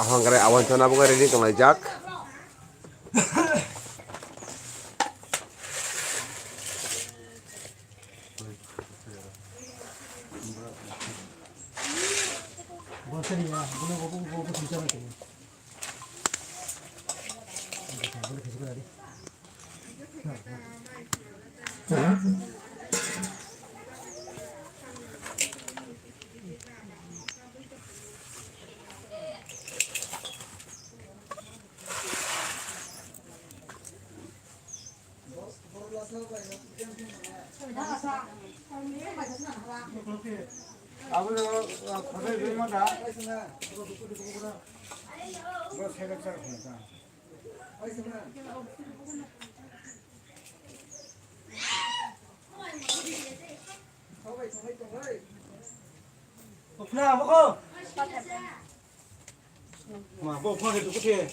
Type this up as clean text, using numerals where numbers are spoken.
ahangare awan chana buga ready tonglai jak 버스리야 bunu 보고 진짜로 되네. bunu 계속 해야 돼. 아버지 고생 좀 하다. 뭐 세력자로 보니까. 그냥 먹어. 뭐 포기해도 끝이에.